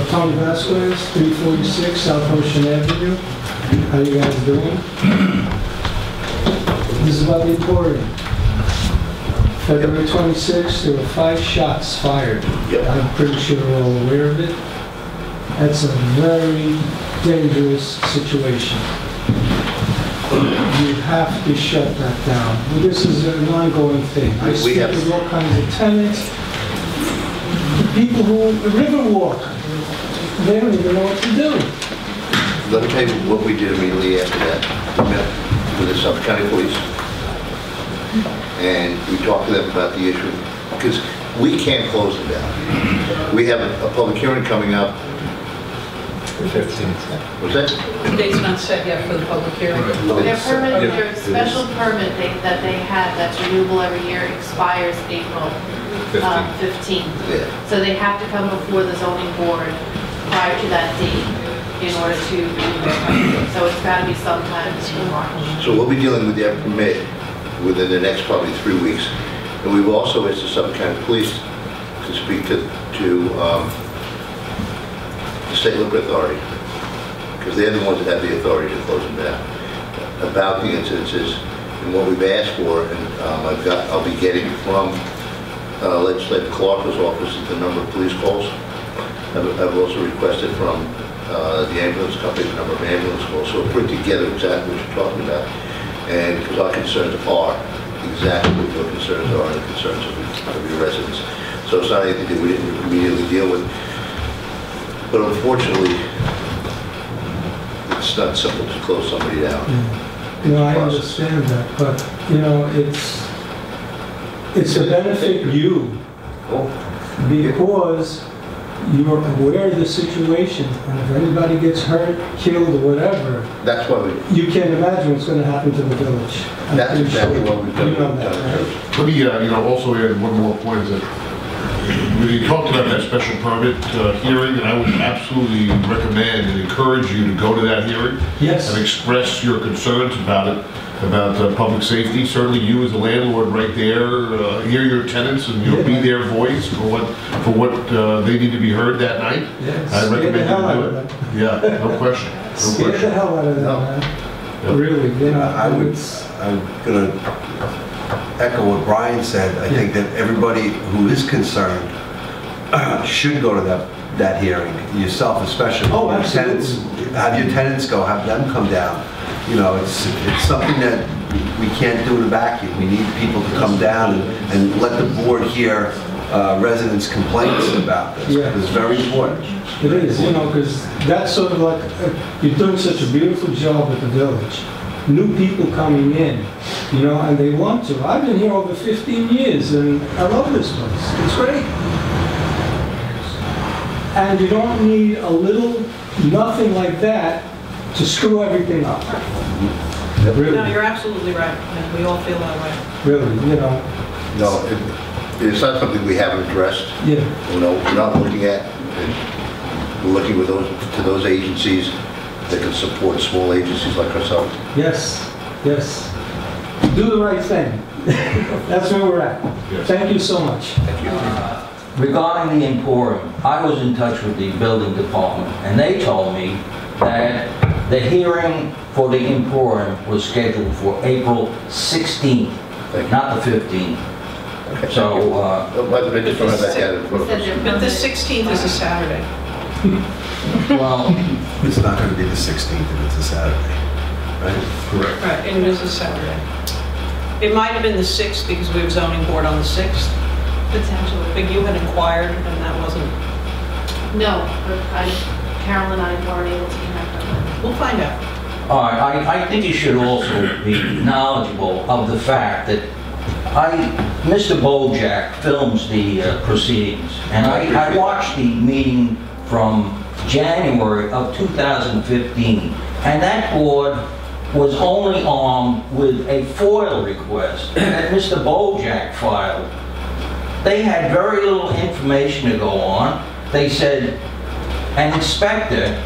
Tom Vasquez, 346 South Ocean Avenue. How you guys doing? This is about the Emporium. February 26th, there were 5 shots fired. Yep. I'm pretty sure we're all aware of it. That's a very dangerous situation. You have to shut that down. This is an ongoing thing. I speak with all kinds of tenants, people who Riverwalk, they don't even know what to do. Let me tell you what we did immediately after that. We met with the Suffolk County Police, and we talked to them about the issue, because we can't close them down. We have a public hearing coming up. The 15th. What's that? The date's not set yet for the public hearing. Their permit, their special permit that they have that's renewable every year expires April 15th. Yeah. So they have to come before the zoning board prior to that date in order to renew their permit. So it's got to be sometime in March. So we'll be dealing with their permit within the next probably 3 weeks. And we've also asked the Suffolk County Police to speak to the State Liquor Authority, because they're the ones that have the authority to close them down, about the incidences and what we've asked for. And I'll be getting from Legislator Clark's office the number of police calls. I've also requested from the ambulance company the number of ambulance calls. So we'll put together exactly what you're talking about, and because our concerns are exactly what your concerns are and the concerns of your residents. So it's not anything that we didn't immediately deal with. But unfortunately, it's not simple to close somebody down. You know, I understand that, but you know, it's to benefit you because you're aware of the situation, and if anybody gets hurt, killed, or whatever, that's why you can't imagine what's going to happen to the village. That's exactly what we've done. You know that, right? Let me, also add one more point. Is that we talked about that special permit hearing, and I would absolutely recommend and encourage you to go to that hearing. Yes. And express your concerns about it, about public safety. Certainly, you as a landlord, right there, hear your tenants and be their voice for what they need to be heard that night. Yes. I recommend you do it. Yeah, no question. Scare the hell out of them, man. Yep. Really, you know. I'm going to echo what Brian said. I think that everybody who is concerned should go to that hearing. Yourself especially. Oh, absolutely. Have your tenants go. Have them come down. You know, it's something that we can't do in a vacuum. We need people to come down and let the board hear residents' complaints about this. Yeah. It's very important. It is, you know, because that's sort of like, you're doing such a beautiful job at the village. New people coming in, you know, and they want to. I've been here over 15 years, and I love this place. It's great. And you don't need a little nothing like that to screw everything up. Really. No, you're absolutely right. And we all feel that way. Really, you know. No, it's not something we haven't addressed. Yeah. You know, we're not looking at. We're looking with those agencies that can support small agencies like ourselves. Yes, yes. Do the right thing. That's where we're at. Yes. Thank you so much. Thank you. Regarding the Emporium, I was in touch with the building department, and they told me that the hearing for the Emporium was scheduled for April 16th, not the 15th. Okay. So, But they just don't have that yet in front of us. But the 16th is a Saturday. well, It's not going to be the 16th if it's a Saturday, right? Correct. Right, and it is a Saturday. It might have been the 6th because we have zoning board on the 6th. Potentially. But you had inquired and that wasn't... No, but Carol and I weren't able to connect on that. We'll find out. all right, I think you should also be knowledgeable of the fact that Mr. Bogack films the proceedings, and I watched the meeting from January of 2015, and that board was only armed with a FOIL request that Mr. Bogack filed. They had very little information to go on. They said an inspector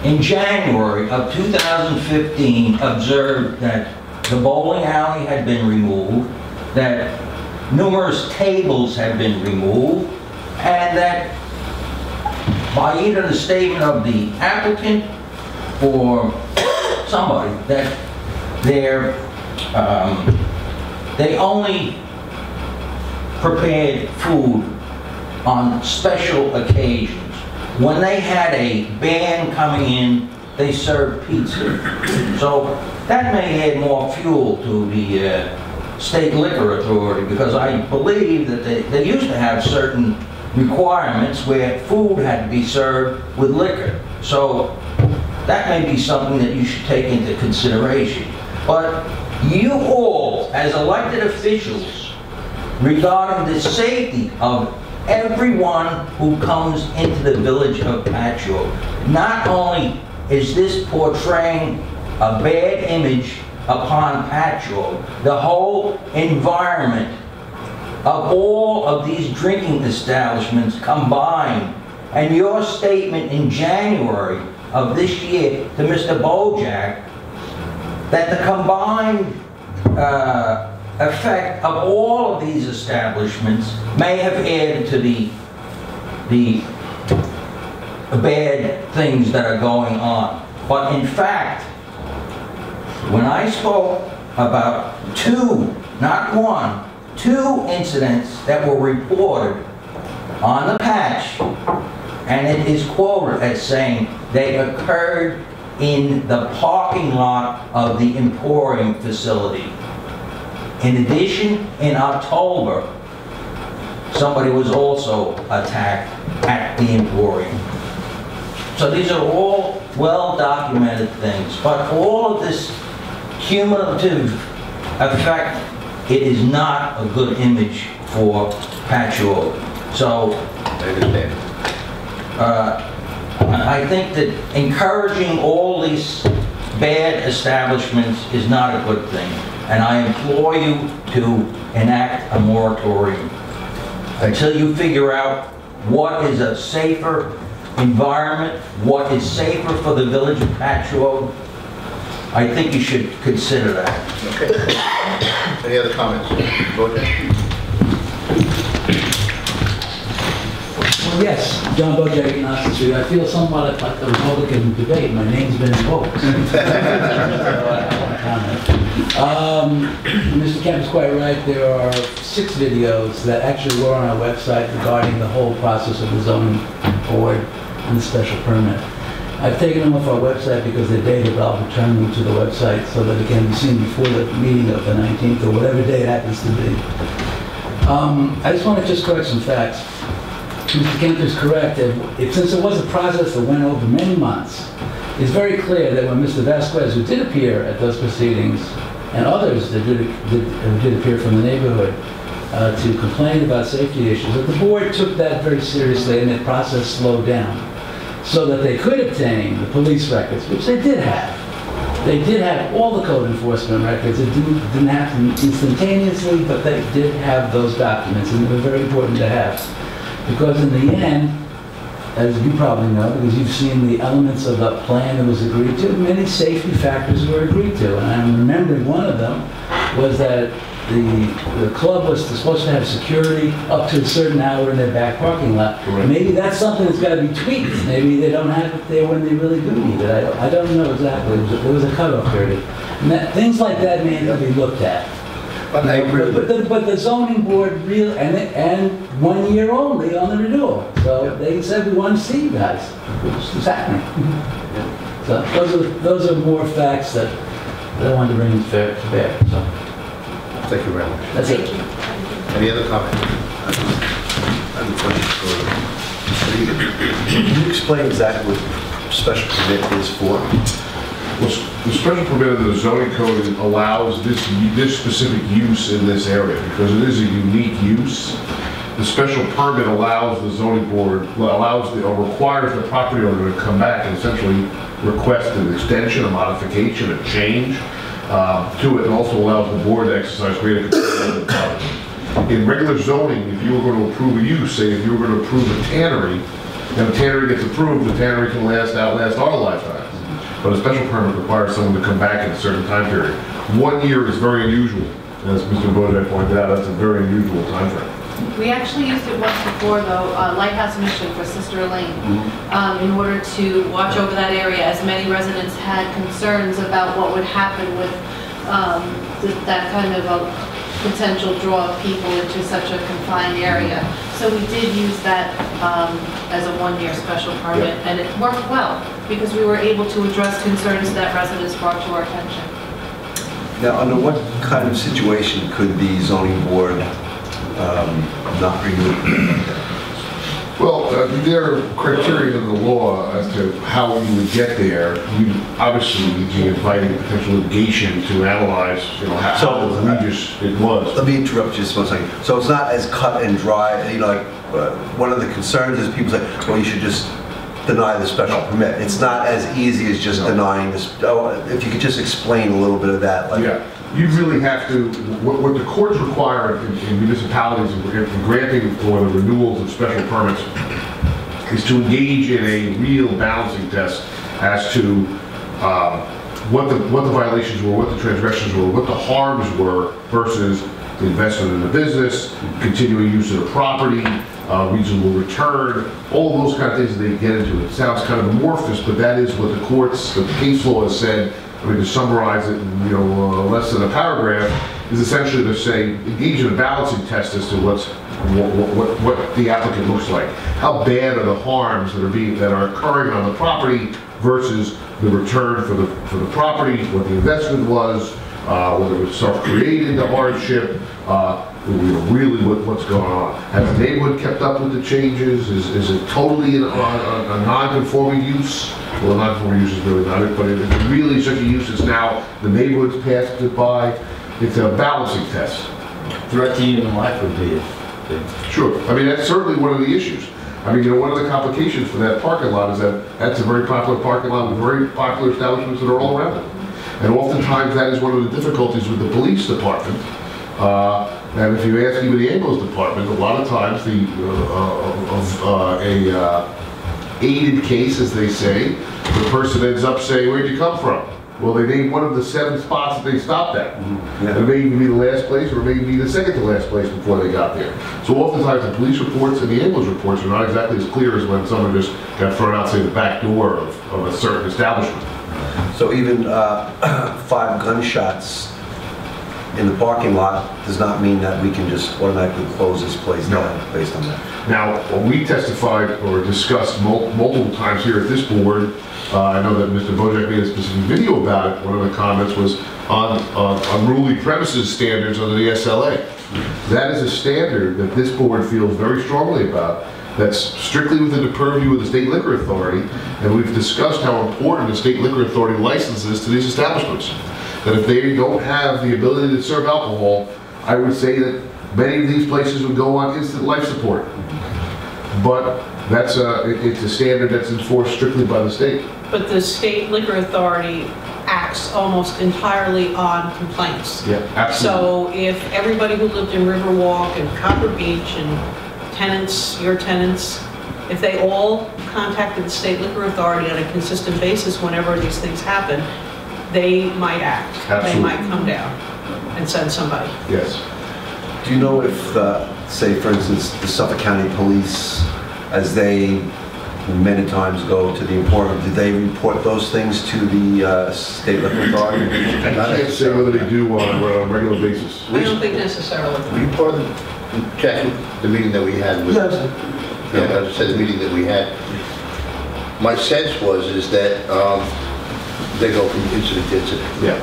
in January of 2015 observed that the bowling alley had been removed, that numerous tables had been removed, and that by either the statement of the applicant or somebody that they only prepared food on special occasions. When they had a band coming in, they served pizza. So that may add more fuel to the State Liquor Authority, because I believe that they used to have certain requirements where food had to be served with liquor. So that may be something that you should take into consideration. But you all, as elected officials, regarding the safety of everyone who comes into the village of Patchogue, not only is this portraying a bad image upon Patchogue, the whole environment of all of these drinking establishments combined, and your statement in January of this year to Mr. Bogack, that the combined effect of all of these establishments may have added to the bad things that are going on. But in fact, when I spoke about two, not one, two incidents that were reported on the patch, and it is quoted as saying they occurred in the parking lot of the Emporium facility. In addition, in October, somebody was also attacked at the Emporium. So these are all well-documented things, but all of this cumulative effect, it is not a good image for Patchogue. So, I think that encouraging all these bad establishments is not a good thing, and I implore you to enact a moratorium until you figure out what is a safer environment, what is safer for the village of Patchogue. I think you should consider that. Okay. Any other comments? Bogack? Well, yes, John Bogack in Austin Street. I feel somewhat like the Republican debate. My name's been invoked. Mr. Kemp is quite right. There are 6 videos that actually were on our website regarding the whole process of the zoning board and the special permit. I've taken them off our website because they're dated, but I'll return them to the website so that it can be seen before the meeting of the 19th or whatever day it happens to be. I just want to just correct some facts. Mr. Kemp is correct. Since it was a process that went over many months, it's very clear that when Mr. Vasquez, who did appear at those proceedings, and others that did appear from the neighborhood to complain about safety issues, that the board took that very seriously and the process slowed down so that they could obtain the police records, which they did have. They did have all the code enforcement records. It didn't happen instantaneously, but they did have those documents, and they were very important to have. Because in the end, as you probably know, because you've seen the elements of the plan that was agreed to, many safety factors were agreed to. And I'm remembering one of them was that the club was supposed to have security up to a certain hour in their back parking lot. Right. Maybe that's something that's got to be tweaked. Maybe they don't have it there when they really do need it. I don't know exactly. There was a cutoff period. And things like that may have to be looked at. But the zoning board really, and 1 year only on the renewal. So they said, we want to see you guys, which is happening. So those are more facts that I wanted to bring to bear. So. Thank you very much. That's it. Any other comments? I have a question. Can you explain exactly what special permit is for? Well, the special permit of the zoning code allows this specific use in this area because it is a unique use. The special permit allows the zoning board, requires the property owner to come back and essentially request an extension, a modification, a change to it, and also allows the board to exercise greater control over the property. In regular zoning, if you were going to approve a use, say if you were going to approve a tannery, and a tannery gets approved, the tannery can outlast our lifetime. But a special permit requires someone to come back in a certain time period. 1 year is very unusual. As Mr. Bogack pointed out, that's a very unusual time frame. We actually used it once before, though, Lighthouse Mission for Sister Elaine, in order to watch over that area, as many residents had concerns about what would happen with that kind of a potential draw of people into such a confined area. So we did use that as a one-year special permit, and it worked well, because we were able to address concerns that residents brought to our attention. Now, under what kind of situation could the zoning board not renew? Well, there are criteria in the law as to how you would get there. You obviously would be inviting potential litigation to analyze, you know, how egregious it was. Let me interrupt you just one second. So it's not as cut and dry, you know, like, one of the concerns is people say, well, you should just deny the special permit. It's not as easy as just denying this. Oh, if you could just explain a little bit of that. Like, yeah, you really have to, what the courts require in municipalities in granting for the renewals of special permits is to engage in a real balancing test as to what the violations were, what the transgressions were, what the harms were versus the investment in the business, continuing use of the property, reasonable return, all those kind of things that they get into. It sounds kind of amorphous, but that is what the courts, the case law has said. I mean, to summarize it in, you know, less than a paragraph, is essentially to say, engage in a balancing test as to what the applicant looks like. How bad are the harms that are occurring on the property versus the return for the property, what the investment was, whether it was self-created, the hardship, really what's going on. Has the neighborhood kept up with the changes? Is it totally a non-conforming use? Well, a non-conforming use is really not it, but if it's really such a use as now the neighborhood's passed it by, it's a balancing test. Threat to human life would be Sure. I mean, that's certainly one of the issues. I mean, you know, one of the complications for that parking lot is that that's a very popular parking lot with very popular establishments that are all around it. And oftentimes that is one of the difficulties with the police department. And if you ask even the ambulance department, a lot of times aided case, as they say, the person ends up saying, where'd you come from? Well, they named one of the 7 spots that they stopped at. Yeah. It may even be the last place, or it may even be the second to last place before they got there. So oftentimes the police reports and the ambulance reports are not exactly as clear as when someone just got thrown out, say, the back door of a certain establishment. So even 5 gunshots in the parking lot does not mean that we can just automatically close this place down based on that. Now, when we testified or discussed multiple times here at this board, I know that Mr. Bogack made a specific video about it. One of the comments was on unruly premises standards under the SLA. That is a standard that this board feels very strongly about. That's strictly within the purview of the State Liquor Authority, and we've discussed how important the State Liquor Authority licenses to these establishments. That if they don't have the ability to serve alcohol, I would say that many of these places would go on instant life support. But it's a standard that's enforced strictly by the state. But the State Liquor Authority acts almost entirely on complaints. Yeah, absolutely. So if everybody who lived in Riverwalk and Copper Beach and tenants, your tenants, if they all contacted the State Liquor Authority on a consistent basis whenever these things happen, they might act. Absolutely. They might come down and send somebody. Yes. Do you know if, say, for instance, the Suffolk County Police, as they many times go to the Emporium, did they report those things to the State Liquor Authority? I can't say whether they do on a regular basis. I don't think necessarily. Were you part of the meeting that we had with? Yes. Yeah, I said the meeting that we had. My sense is that they go from incident to incident. Yeah.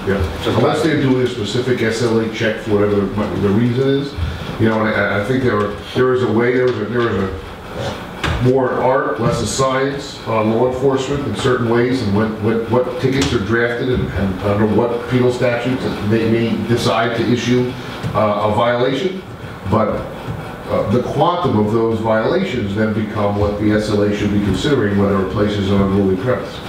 Yeah. So unless they're doing a specific SLA check for whatever the reason is, you know, and I think there is a way, there is a more art, less of science on law enforcement in certain ways, and what tickets are drafted and under what penal statutes they may decide to issue a violation. But the quantum of those violations then become what the SLA should be considering whether it places an unruly premise.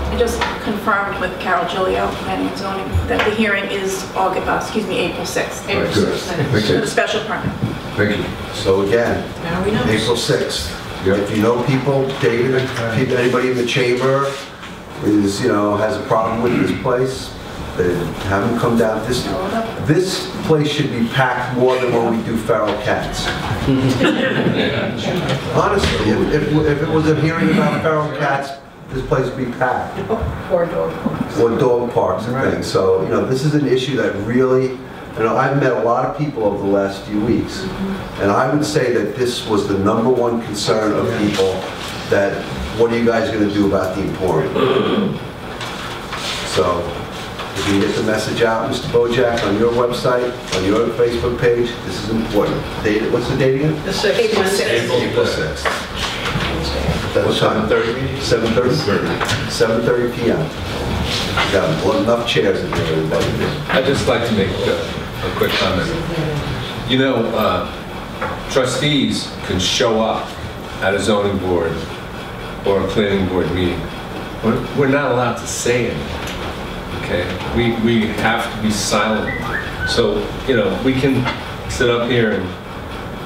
I just confirmed with Carol Giglio, Planning and Zoning, that the hearing is April 6th. April 6th. For the special permit. Thank you. So again, Now we know. April 6th. Yep. If you know people, David, anybody in the chamber is, you know, has a problem with this place, Have them come down. This place should be packed more than when we do feral cats. Honestly, if it was a hearing about feral cats, this place would be packed. Or dog parks. Or dog parks and things. So, you know, this is an issue that really, you know, I've met a lot of people over the last few weeks, and I would say that this was the #1 concern of people, that what are you guys going to do about the Emporium? So, if you get the message out, Mr. Bojack, on your website, on your Facebook page, this is important. What's the date again? The 6th, Wednesday. April 6th. What time? 7:30? 7:30 p.m. We got enough chairs in here, everybody. I'd just like to make a quick comment. You know, trustees can show up at a zoning board or a planning board meeting. We're not allowed to say anything, okay? We have to be silent. So, you know, we can sit up here and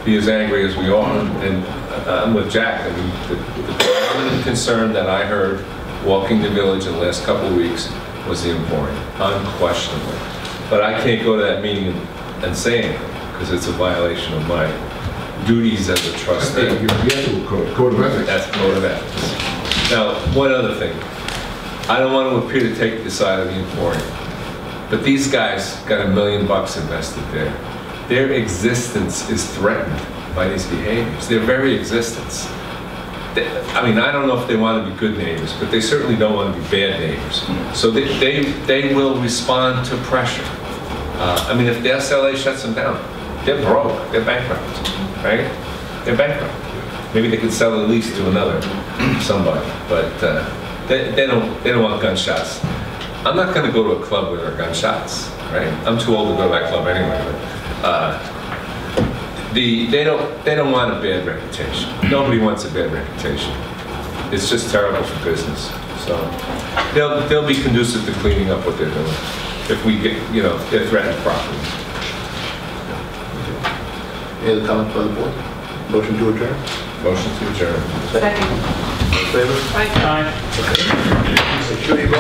be as angry as we are, and I'm with Jack. I mean, the predominant concern that I heard walking the village in the last couple of weeks was the Emporium, unquestionably. But I can't go to that meeting and say anything, because it's a violation of my duties as a trustee. Code of ethics. That's code of ethics. Now, one other thing. I don't want to appear to take the side of the Emporium, but these guys got $1 million invested there. Their existence is threatened by these behaviors. Their very existence. I mean, I don't know if they want to be good neighbors, but they certainly don't want to be bad neighbors. So they will respond to pressure. I mean, if the SLA shuts them down, they're broke, they're bankrupt, right? They're bankrupt. Maybe they could sell the lease to another somebody, but they don't want gunshots. I'm not going to go to a club where there are gunshots, right? I'm too old to go to that club anyway. But, they don't want a bad reputation. Nobody wants a bad reputation. It's just terrible for business. So they'll be conducive to cleaning up what they're doing if we get, you know, they're threatened properly. Any other comments by the board? Motion to adjourn? Motion to adjourn. Second. All in favor? Right. Make sure you vote.